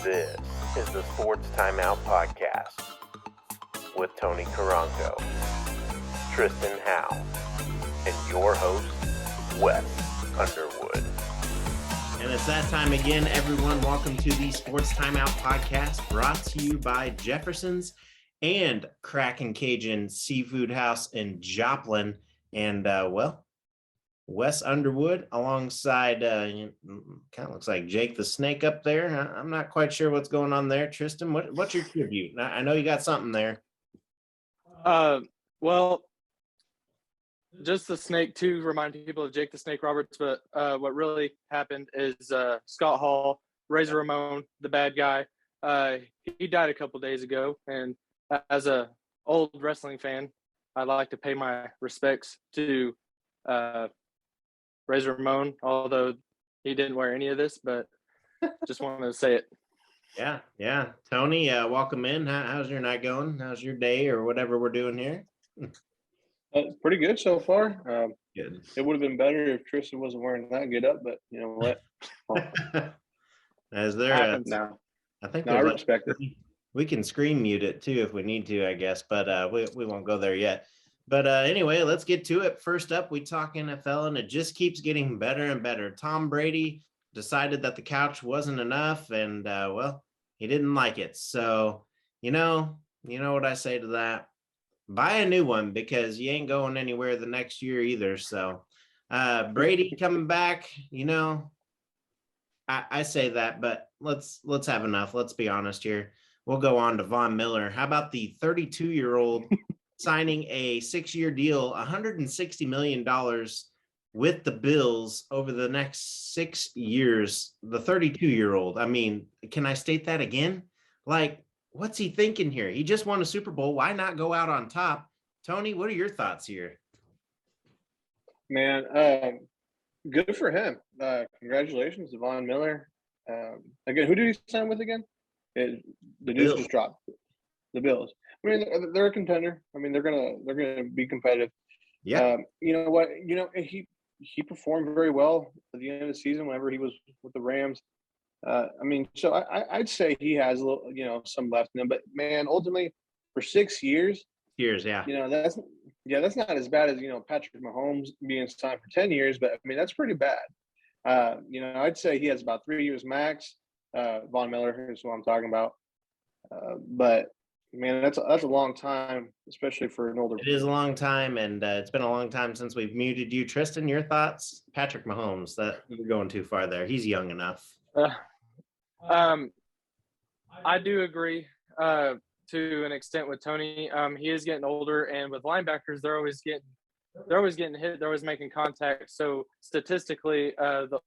This is the Sports Timeout Podcast with Tony Caranco, Tristen Howe, and your host, Wes Underwood. And it's that time again, everyone. Welcome to the Sports Timeout Podcast, brought to you by Jefferson's and Kraken Cajun Seafood House in Joplin. And, Wes Underwood alongside, kind of looks like Jake the Snake up there. I'm not quite sure what's going on there. Tristen, what's your tribute? I know you got something there. Well, just the Snake to remind people of Jake the Snake Roberts, but what really happened is Scott Hall, Razor Ramon, the bad guy, he died a couple days ago, and as a old wrestling fan, I'd like to pay my respects to Razor Ramon, although he didn't wear any of this, but just wanted to say it. Yeah. Tony, welcome in. How's your night going? How's your day or whatever we're doing here? Pretty good so far. Good. It would have been better if Tristen wasn't wearing that get up, but you know what? Is there happens now. I think I respect it. We can screen mute it too if we need to, I guess, but we won't go there yet. But anyway, let's get to it. First up, we talk NFL, and it just keeps getting better and better. Tom Brady decided that the couch wasn't enough, and he didn't like it. So, you know what I say to that? Buy a new one, because you ain't going anywhere the next year either. So, Brady coming back, I say that, but let's have enough. Let's be honest here. We'll go on to Von Miller. How about the 32-year-old signing a 6-year deal, $160 million with the Bills over the next 6 years? The 32-year-old. I mean, can I state that again? Like, what's he thinking here? He just won a Super Bowl. Why not go out on top? Tony, what are your thoughts here? Man, good for him. Congratulations to Von Miller. Again, who did he sign with again? The news just dropped. The Bills. I mean, they're a contender. I mean, they're gonna be competitive. Yeah. You know what? He performed very well at the end of the season whenever he was with the Rams. I mean, so I'd say he has a little, some left in him. But man, ultimately, for 6 years. Yeah. That's not as bad as Patrick Mahomes being signed for 10 years. But I mean, that's pretty bad. I'd say he has about 3 years max. Von Miller is what I'm talking about. But man, that's a long time, especially for an older. It is a long time, and it's been a long time since we've muted you. Tristen, your thoughts? Patrick Mahomes, that you're going too far there. He's young enough. I do agree to an extent with Tony. He is getting older, and with linebackers, they're always getting hit. They're always making contact. So statistically, the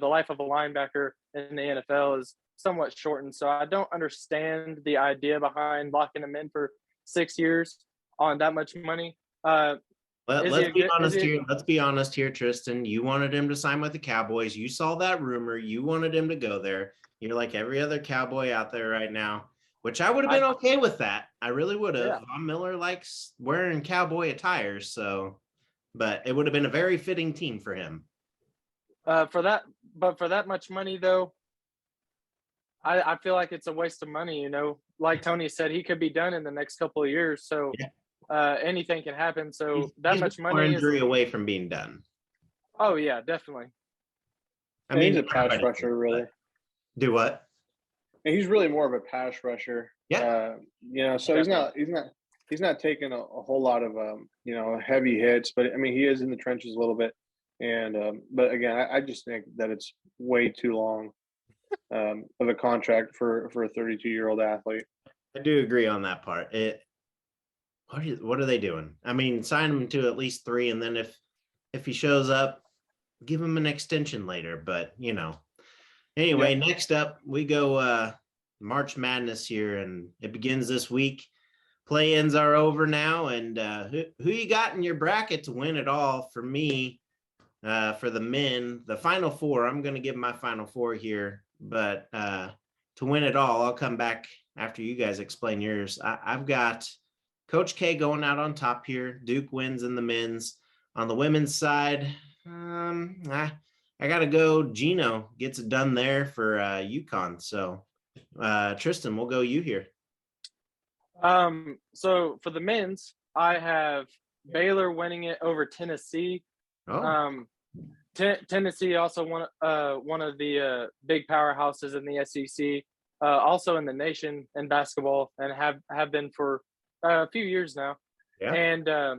life of a linebacker in the NFL is somewhat shortened. So I don't understand the idea behind locking him in for 6 years on that much money. Let's be honest here, Tristen. You wanted him to sign with the Cowboys. You saw that rumor. You wanted him to go there. You're like every other Cowboy out there right now, which I would have been okay with that. I really would have. Yeah. Von Miller likes wearing cowboy attire, but it would have been a very fitting team for him. For that much money, though, I feel like it's a waste of money. Like Tony said, he could be done in the next couple of years. So anything can happen. So he's much money injury away from being done. Oh yeah, definitely. I mean, he's a pass rusher, really. Do what? And he's really more of a pass rusher. Yeah. So he's not taking a whole lot of heavy hits, but I mean he is in the trenches a little bit. And but again, I just think that it's way too long of a contract for a 32-year-old athlete. I do agree on that part. What are they doing? I mean, sign him to at least 3, and then if he shows up, give him an extension later. But anyway, Next up we go March Madness here, and it begins this week. Play-ins are over now, and who you got in your bracket to win it all? For me, for the men, the Final Four. I'm going to give my Final Four here, but to win it all, I'll come back after you guys explain yours. I've got Coach K going out on top here. Duke wins in the men's. On the women's side, I got to go. Gino gets it done there for UConn. So Tristen, we'll go you here. So for the men's, I have Baylor winning it over Tennessee. Oh, Tennessee also one of the big powerhouses in the SEC, also in the nation in basketball, and have been for a few years now. yeah.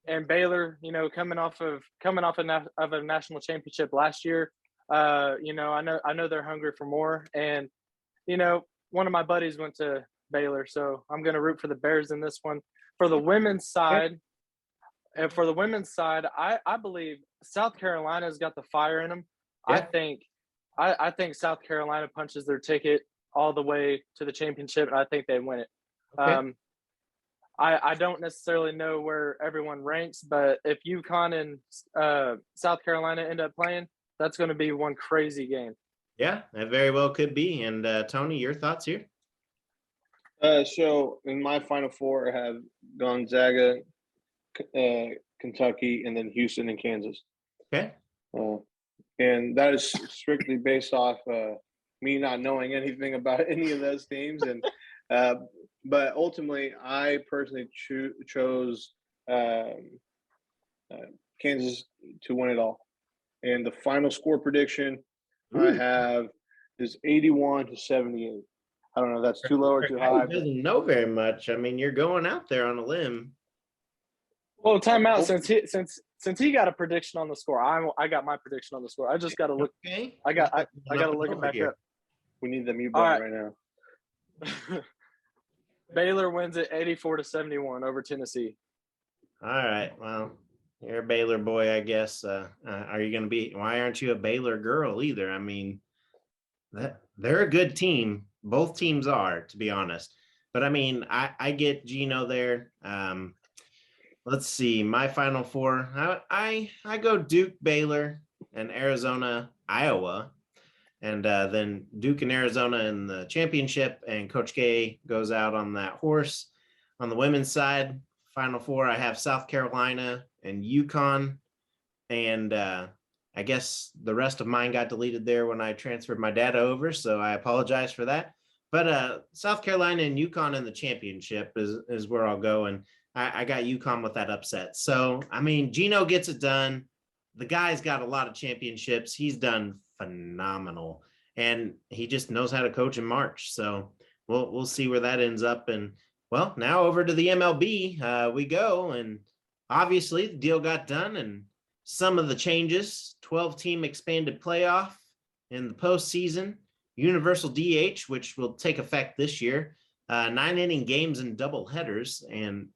And Baylor, coming off of a national championship last year, I know they're hungry for more. And one of my buddies went to Baylor, so I'm going to root for the Bears in this one. For the women's side, I believe South Carolina's got the fire in them. Yeah. I think South Carolina punches their ticket all the way to the championship, and I think they win it. Okay. I don't necessarily know where everyone ranks, but if UConn and South Carolina end up playing, that's going to be one crazy game. Yeah, that very well could be. And Tony, your thoughts here? So in my Final Four, I have Gonzaga, Kentucky, and then Houston and Kansas. Okay. And that is strictly based off me not knowing anything about any of those teams. And but ultimately, I personally chose Kansas to win it all. And the final score prediction I have is 81-78. I don't know. That's too low or too high. Doesn't know very much. I mean, you're going out there on a lim. Well, timeout. Since he got a prediction on the score, I got my prediction on the score. I just got to look. Okay. I got to look it back up. We need the mute button right now. Baylor wins it 84-71 over Tennessee. All right. Well, you're a Baylor boy, I guess. Are you going to be? Why aren't you a Baylor girl either? I mean, they're a good team. Both teams are, to be honest. But I mean, I get Gino there. Let's see. My Final Four. I go Duke, Baylor, and Arizona, Iowa. And then Duke and Arizona in the championship, and Coach K goes out on that horse. On the women's side, Final Four, I have South Carolina and UConn. And I guess the rest of mine got deleted there when I transferred my data over, so I apologize for that. But South Carolina and UConn in the championship is where I'll go, and I got UConn with that upset. So, I mean, Gino gets it done. The guy's got a lot of championships. He's done phenomenal, and he just knows how to coach in March. So we'll see where that ends up. And well, now over to the MLB we go, and obviously the deal got done, and some of the changes: 12-team expanded playoff in the postseason, universal DH, which will take effect this year, 9-inning games and double headers, and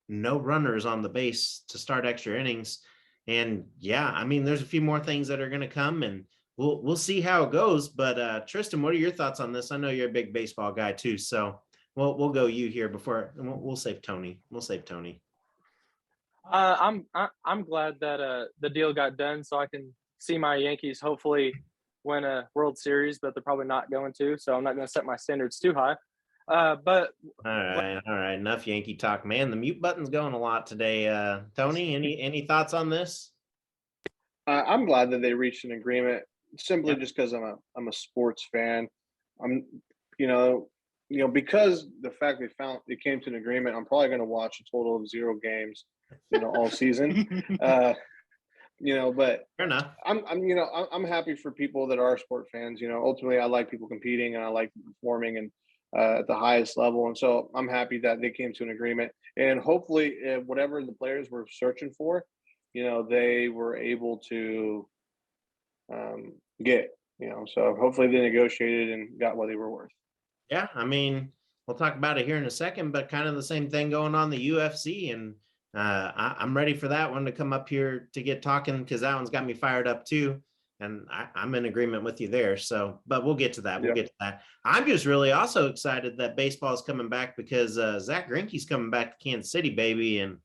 no runners on the base to start extra innings. And yeah, I mean, there's a few more things that are going to come, and we'll see how it goes. But Tristen, what are your thoughts on this? I know you're a big baseball guy too, so we'll go you here before we'll save Tony. I'm glad that the deal got done, so I can see my Yankees hopefully win a World Series, but they're probably not going to. So I'm not going to set my standards too high. But all right, enough Yankee talk, man. The mute button's going a lot today. Tony, any thoughts on this? I'm glad that they reached an agreement, simply just because I'm a sports fan. I'm because the fact they came to an agreement, I'm probably going to watch a total of 0 games, all season. But Fair enough. I'm happy for people that are sport fans. Ultimately, I like people competing, and I like performing and at the highest level. And so I'm happy that they came to an agreement, and hopefully whatever the players were searching for, they were able to get, so hopefully they negotiated and got what they were worth. Yeah, I mean, we'll talk about it here in a second, but kind of the same thing going on the UFC, and I'm ready for that one to come up here to get talking, because that one's got me fired up too, and I'm in agreement with you there. So, but we'll get to that. We'll get to that. I'm just really also excited that baseball is coming back, because Zach Greinke's coming back to Kansas City, baby, and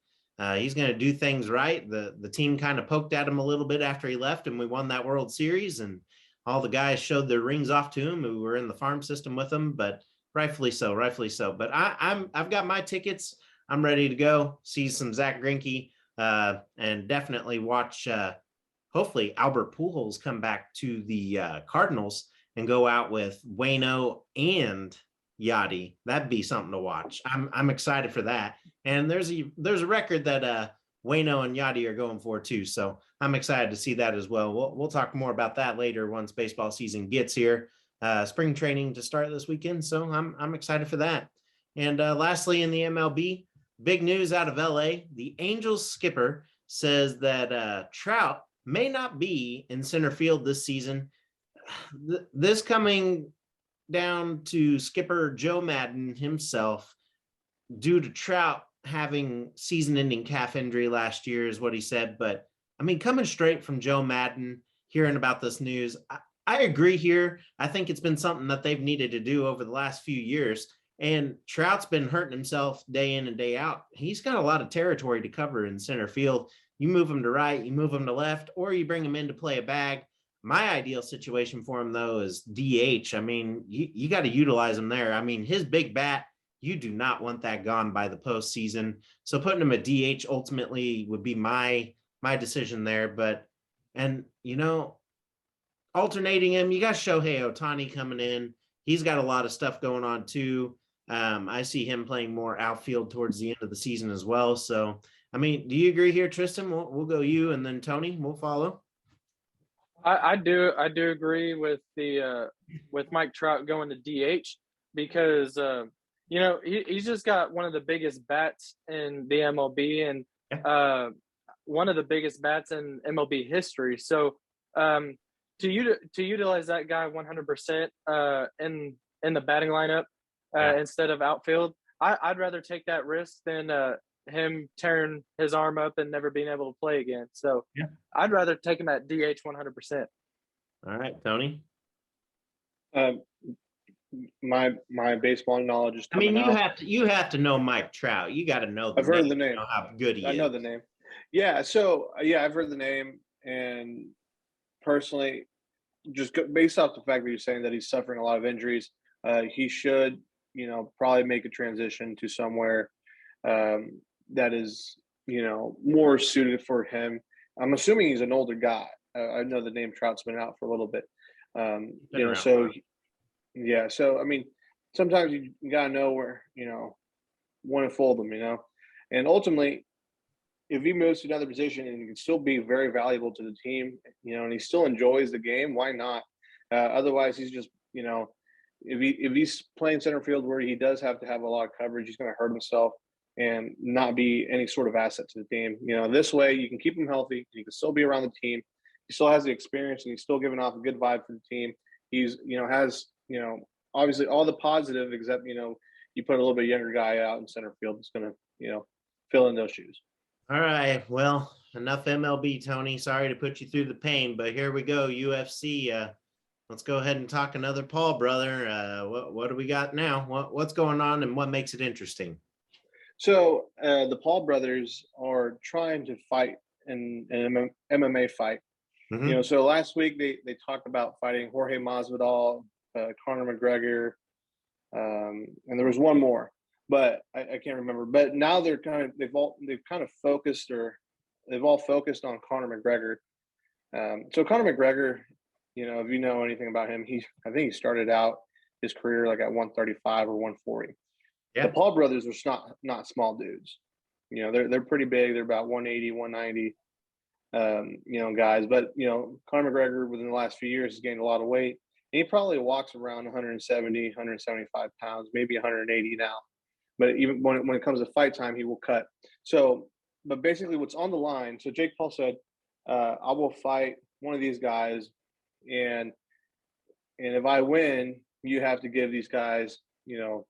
he's going to do things right. The team kind of poked at him a little bit after he left, and we won that World Series, and all the guys showed their rings off to him who were in the farm system with him, but rightfully so. But I've got my tickets. I'm ready to go see some Zach Greinke, and definitely watch hopefully Albert Pujols come back to the Cardinals and go out with Wayno and Yachty, that'd be something to watch. I'm excited for that. And there's a record that Wayno and Yachty are going for too. So I'm excited to see that as well. We'll talk more about that later once baseball season gets here. Spring training to start this weekend. So I'm excited for that. And lastly, in the MLB, big news out of LA. The Angels skipper says that Trout may not be in center field this season. This coming down to skipper Joe Madden himself, due to Trout having season-ending calf injury last year is what he said. But I mean, coming straight from Joe Madden, hearing about this news, I agree here. I think it's been something that they've needed to do over the last few years. And Trout's been hurting himself day in and day out. He's got a lot of territory to cover in center field. You move him to right, you move him to left, or you bring him in to play a bag. My ideal situation for him, though, is DH. I mean, you got to utilize him there. I mean, his big bat, you do not want that gone by the postseason. So putting him at DH ultimately would be my decision there. But, and, you know, alternating him, you got Shohei Ohtani coming in. He's got a lot of stuff going on, too. I see him playing more outfield towards the end of the season as well. So, I mean, do you agree here, Tristen? We'll go you, and then Tony, we'll follow. I do agree with with Mike Trout going to DH because you know, he's just got one of the biggest bats in the MLB and one of the biggest bats in MLB history. So to utilize that guy 100% in the batting lineup instead of outfield, I'd rather take that risk than him tearing his arm up and never being able to play again. So I'd rather take him at DH 100%. All right, Tony. My baseball knowledge is coming out. you have to know Mike Trout. You got to know the I've heard the name. Know how good he is. I know the name. Yeah. So I've heard the name, and personally, just based off the fact that you're saying that he's suffering a lot of injuries, he should, you know, probably make a transition to somewhere that is, you know, more suited for him. I'm assuming he's an older guy. I know the name Trout's been out for a little bit. You know, so yeah. So I mean, sometimes you gotta know where, you know, when to fold them, you know, and ultimately, if he moves to another position and he can still be very valuable to the team, you know, and he still enjoys the game, why not? Otherwise, he's just, you know, if he's playing center field where he does have to have a lot of coverage, he's going to hurt himself and not be any sort of asset to the team. You know, this way you can keep him healthy. He can still be around the team. He still has the experience and he's still giving off a good vibe for the team. He's, you know, has, you know, obviously all the positive, except, you know, you put a little bit younger guy out in center field that's going to, you know, fill in those shoes. All right. Well, enough MLB, Tony. Sorry to put you through the pain, but here we go. UFC. Let's go ahead and talk another Paul brother. What do we got now? What's going on and what makes it interesting? So the Paul brothers are trying to fight in an MMA fight. Mm-hmm. You know, so last week they talked about fighting Jorge Masvidal, Conor McGregor, and there was one more, but I can't remember. But now they've all focused on Conor McGregor. So Conor McGregor, you know, if you know anything about him, I think he started out his career like at 135 or 140. Yeah. The Paul brothers are not small dudes. You know, they're pretty big. They're about 180, 190, you know, guys. But, you know, Conor McGregor within the last few years has gained a lot of weight. And he probably walks around 170, 175 pounds, maybe 180 now. But even when it comes to fight time, he will cut. So, but basically what's on the line, so Jake Paul said, I will fight one of these guys, and if I win, you have to give these guys, you know,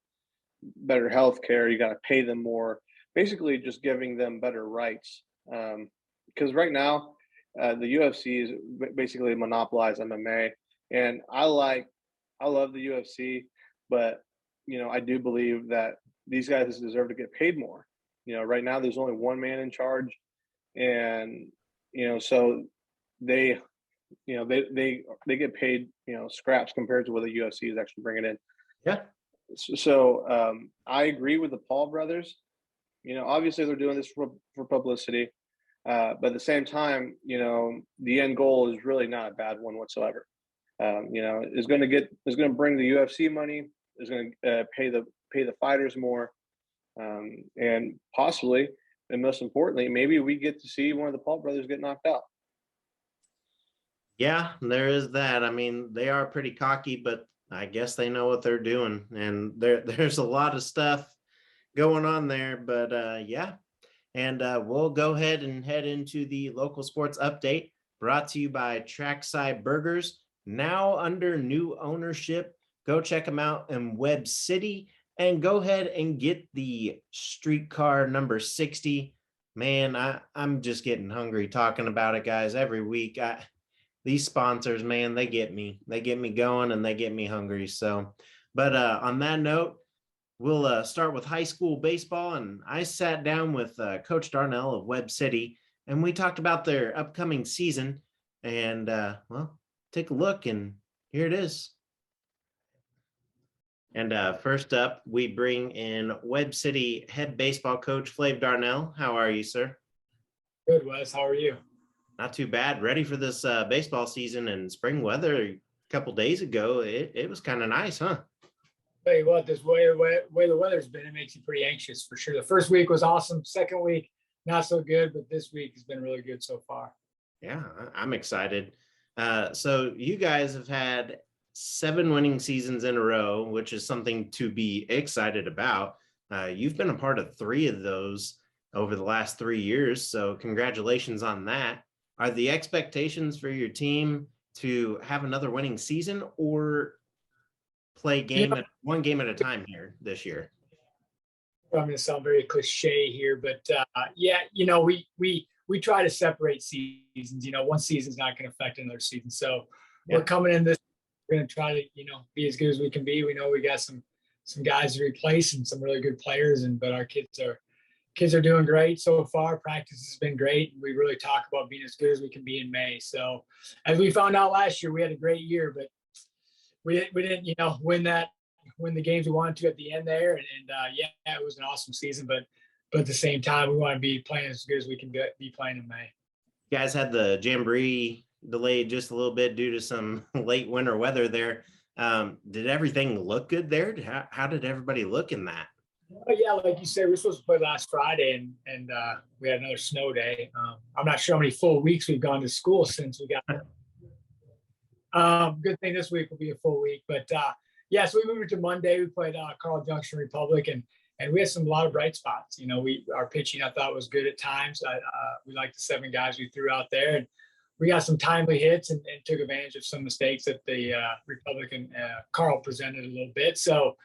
better health care. You got to pay them more. Basically, just giving them better rights. Because right now, the UFC is basically monopolized MMA, and I love the UFC, but you know, I do believe that these guys deserve to get paid more. You know, right now there's only one man in charge, and you know, so they get paid, you know, scraps compared to what the UFC is actually bringing in. Yeah. So I agree with the Paul brothers. You know, obviously they're doing this for publicity, but at the same time, you know, the end goal is really not a bad one whatsoever. is going to bring the UFC money, is going to pay the fighters more, and possibly, and most importantly, maybe we get to see one of the Paul brothers get knocked out. Yeah, there is that. I mean, they are pretty cocky, but I guess they know what they're doing, and there's a lot of stuff going on there. But yeah, and we'll go ahead and head into the local sports update, brought to you by Trackside Burgers, now under new ownership. Go check them out in Webb City, and go ahead and get the streetcar number 60. Man, I'm just getting hungry talking about it, guys. Every week, these sponsors, man, they get me going, and they get me hungry. So, but on that note, we'll start with high school baseball. And I sat down with Coach Darnell of Webb City, and we talked about their upcoming season. And well, take a look, and here it is. And first up, we bring in Webb City head baseball coach Flav Darnell. How are you, sir? Good, Wes. How are you? Not too bad. Ready for this baseball season and spring weather. A couple days ago, it was kind of nice, huh? Tell you what, this way the weather's been, it makes you pretty anxious for sure. The first week was awesome. Second week, not so good, but this week has been really good so far. Yeah, I'm excited. So you guys have had 7 winning seasons in a row, which is something to be excited about. You've been a part of 3 of those over the last 3 years, so congratulations on that. Are the expectations for your team to have another winning season, or play one game at a time here this year? I'm going to sound very cliche here, but yeah, we try to separate seasons. One season's not going to affect another season. So we're coming in this, we're going to try to, be as good as we can be. We know we got some guys to replace and some really good players, but our kids are doing great so far. Practice has been great. We really talk about being as good as we can be in May. So as we found out last year, we had a great year, but we didn't, win the games we wanted to at the end there. And yeah, it was an awesome season, but at the same time, we want to be playing as good as we can be playing in May. You guys had the Jamboree delayed just a little bit due to some late winter weather there. Did everything look good there? How did everybody look in that? Yeah, like you said, we were supposed to play last Friday, and we had another snow day. I'm not sure how many full weeks we've gone to school since we got. Good thing this week will be a full week, but yeah. So we moved it to Monday. We played Carl Junction Republic, and we had a lot of bright spots. Our pitching I thought was good at times. We liked the 7 guys we threw out there, and we got some timely hits and took advantage of some mistakes that the Republican Carl presented a little bit. So.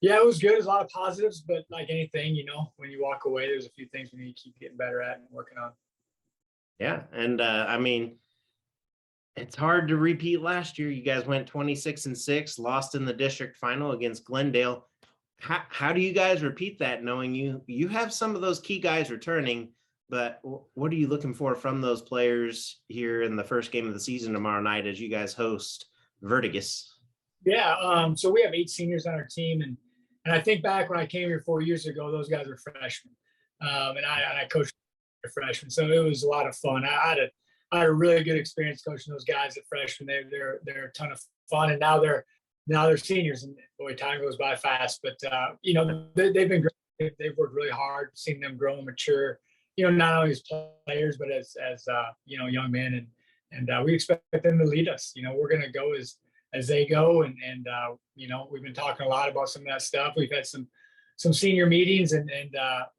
Yeah, it was good. There's a lot of positives, but like anything, when you walk away, there's a few things we need to keep getting better at and working on. Yeah, and I mean, it's hard to repeat last year. You guys went 26-6, lost in the district final against Glendale. How do you guys repeat that, knowing you have some of those key guys returning, but what are you looking for from those players here in the first game of the season tomorrow night as you guys host Vertigus? Yeah, so we have 8 seniors on our team, and I think back when I came here 4 years ago, those guys were freshmen, and I coached freshmen, so it was a lot of fun. I had a really good experience coaching those guys at freshmen. They're a ton of fun, and now they're seniors, and boy, time goes by fast. But they've been great. They've worked really hard, seeing them grow and mature. Not only as players, but as young men, and we expect them to lead us. We're going to go as they go. And we've been talking a lot about some of that stuff. We've had some senior meetings and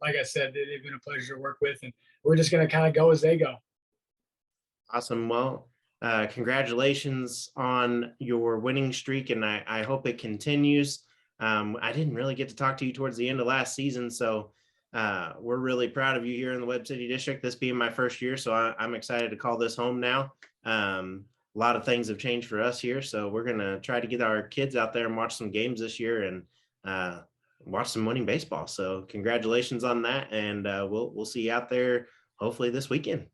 like I said, they've been a pleasure to work with, and we're just going to kind of go as they go. Awesome. Well, congratulations on your winning streak, and I hope it continues. I didn't really get to talk to you towards the end of last season, so we're really proud of you here in the Webb City District, this being my first year. So I'm excited to call this home now. A lot of things have changed for us here, so we're going to try to get our kids out there and watch some games this year and watch some winning baseball. So congratulations on that, and we'll see you out there hopefully this weekend.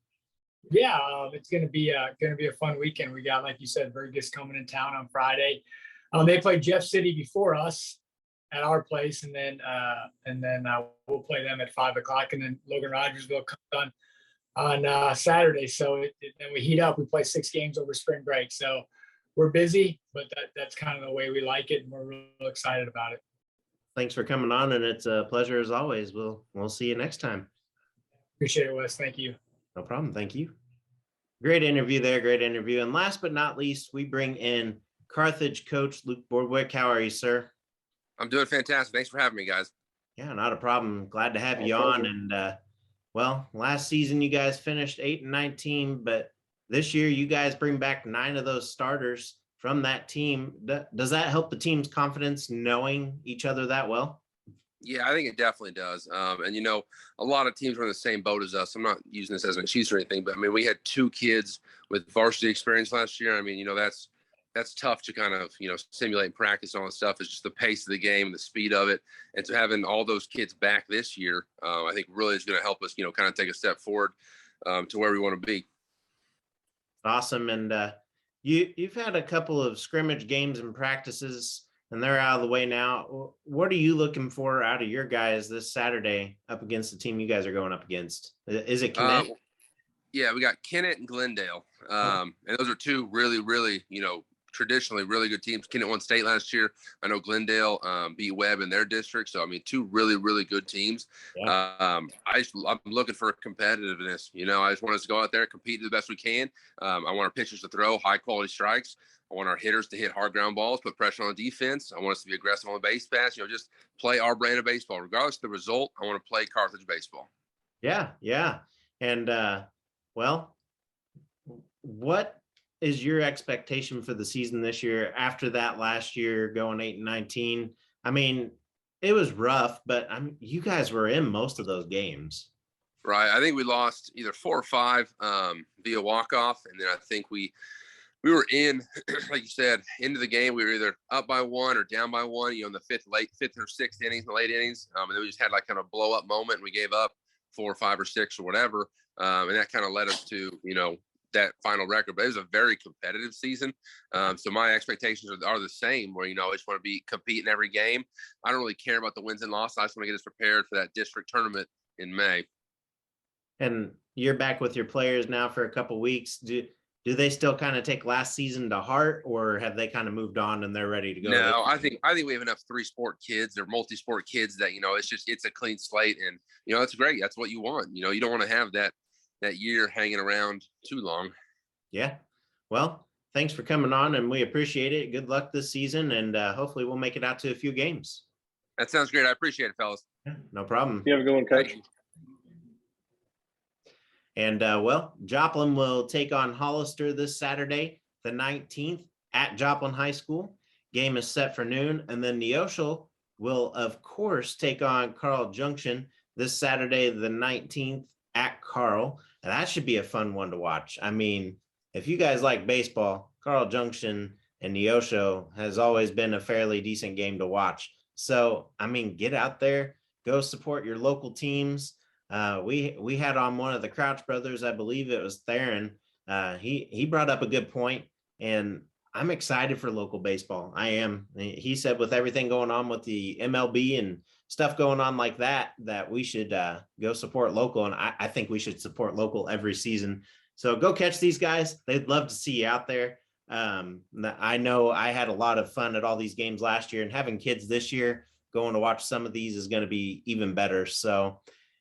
Yeah, it's going to be a fun weekend. We got, like you said, Vertigus coming in town on Friday. They played Jeff City before us at our place, and then we'll play them at 5:00, and then Logan Rogersville comes on Saturday. So then we heat up. We play 6 games over spring break. So we're busy, but that's kind of the way we like it, and we're real excited about it. Thanks for coming on, and it's a pleasure as always. We'll see you next time. Appreciate it, Wes. Thank you. No problem. Thank you. Great interview there. Great interview. And last but not least, we bring in Carthage coach Luke Boardwick. How are you, sir? I'm doing fantastic. Thanks for having me, guys. Yeah, not a problem. Glad to have you on. And well, last season you guys finished 8-19, but this year you guys bring back 9 of those starters from that team. Does that help the team's confidence knowing each other that well? Yeah, I think it definitely does. And, you know, a lot of teams were in the same boat as us. I'm not using this as an excuse or anything, but I mean, we had 2 kids with varsity experience last year. I mean, you know, that's tough to kind of, you know, simulate and practice and all that stuff. It's just the pace of the game, the speed of it. And so having all those kids back this year, I think really is going to help us, you know, kind of take a step forward to where we want to be. Awesome. And you've had a couple of scrimmage games and practices, and they're out of the way now. What are you looking for out of your guys this Saturday up against the team you guys are going up against? Is it Kennett? Yeah, we got Kennett and Glendale. And those are 2 really, really, you know, traditionally really good teams. Kennett won state last year. I know Glendale beat Webb in their district. So, I mean, 2 really, really good teams. Yeah. I'm looking for competitiveness. You know, I just want us to go out there, compete the best we can. I want our pitchers to throw high-quality strikes. I want our hitters to hit hard ground balls, put pressure on the defense. I want us to be aggressive on the base pass. You know, just play our brand of baseball. Regardless of the result, I want to play Carthage baseball. Yeah, yeah. And, well, what is your expectation for the season this year after that last year going 8-19? I mean, it was rough, but you guys were in most of those games. Right. I think we lost either 4 or 5 via walk-off, and then I think we were in, like you said, into the game. We were either up by 1 or down by 1, you know, in the fifth or sixth innings, the late innings. And then we just had like kind of blow up moment, and we gave up 4 or 5 or 6 or whatever. And that kind of led us to, you know, that final record. But it was a very competitive season. So my expectations are the same, where, you know, I just want to compete in every game. I don't really care about the wins and losses. I just want to get us prepared for that district tournament in May. And you're back with your players now for a couple weeks. Do they still kind of take last season to heart, or have they kind of moved on and they're ready to go? No, I think we have enough 3-sport kids or multi-sport kids that, you know, it's a clean slate, and, you know, that's great. That's what you want. You know, you don't want to have that year hanging around too long. Yeah. Well, thanks for coming on, and we appreciate it. Good luck this season, and hopefully we'll make it out to a few games. That sounds great. I appreciate it, fellas. Yeah, no problem. You have a good one, Coach. And well, Joplin will take on Hollister this Saturday, the 19th at Joplin High School. Game is set for noon. And then Neosho will, of course, take on Carl Junction this Saturday, the 19th at Carl. And that should be a fun one to watch. I mean, if you guys like baseball, Carl Junction and Neosho has always been a fairly decent game to watch. So, I mean, get out there, go support your local teams. We had on one of the Crouch brothers, I believe it was Theron. He brought up a good point, and I'm excited for local baseball. I am. He said with everything going on with the MLB and stuff going on like that we should go support local. And I think we should support local every season. So go catch these guys. They'd love to see you out there. I know I had a lot of fun at all these games last year, and having kids this year going to watch some of these is going to be even better. So,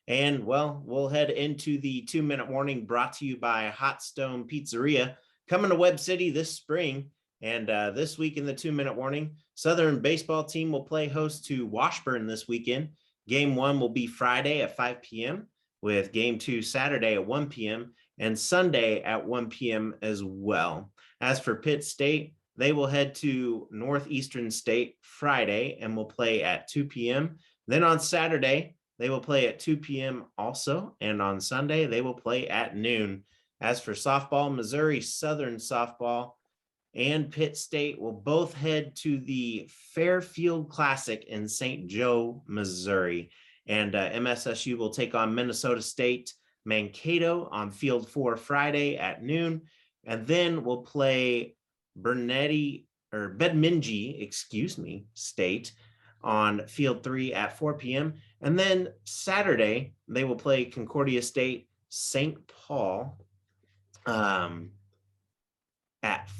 and well, we'll head into the 2-minute warning brought to you by Hot Stone Pizzeria, coming to Webb City this spring. And this week in the 2-minute warning, Southern baseball team will play host to Washburn this weekend. Game 1 will be Friday at 5 p.m. with Game 2 Saturday at 1 p.m. and Sunday at 1 p.m. as well. As for Pitt State, they will head to Northeastern State Friday and will play at 2 p.m. Then on Saturday, they will play at 2 p.m. also. And on Sunday, they will play at noon. As for softball, Missouri Southern softball and Pitt State will both head to the Fairfield Classic in St. Joe, Missouri. And MSSU will take on Minnesota State Mankato on Field 4 Friday at noon. And then we'll play Bedmingie State on Field 3 at 4 p.m. And then Saturday, they will play Concordia State St. Paul at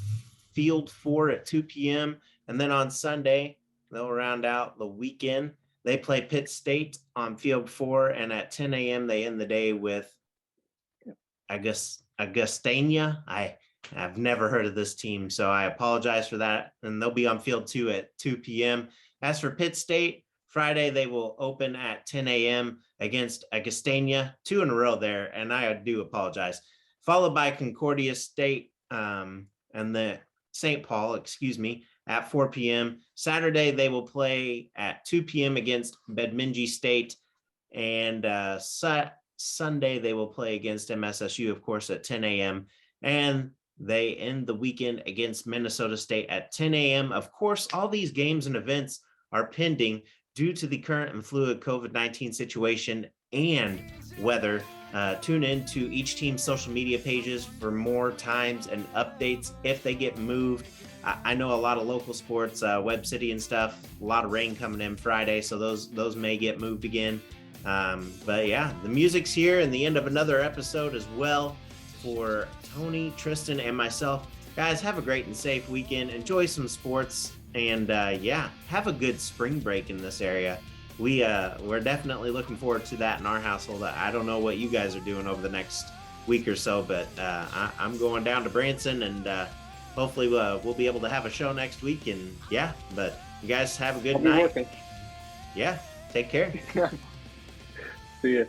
Field 4 at 2 p.m. And then on Sunday, they'll round out the weekend. They play Pitt State on Field 4, and at 10 a.m. they end the day with, I guess, Augustania. I've never heard of this team, so I apologize for that. And they'll be on Field 2 at 2 p.m. As for Pitt State, Friday they will open at 10 a.m. against Augustania, 2 in a row there, and I do apologize. Followed by Concordia State and the St. Paul, at 4 p.m. Saturday, they will play at 2 p.m. against Bedminji State. And Sunday, they will play against MSSU, of course, at 10 a.m. And they end the weekend against Minnesota State at 10 a.m. Of course, all these games and events are pending due to the current and fluid COVID-19 situation and weather. Tune in to each team's social media pages for more times and updates if they get moved. I know a lot of local sports, Web City and stuff, a lot of rain coming in Friday, so those may get moved again. But yeah, the music's here and the end of another episode as well for Tony, Tristen, and myself. Guys, have a great and safe weekend. Enjoy some sports, and yeah, have a good spring break in this area. We're definitely looking forward to that in our household. I don't know what you guys are doing over the next week or so, but I'm going down to Branson, and hopefully we'll be able to have a show next week. And yeah, but you guys have a good night. Working. Yeah, take care. See ya.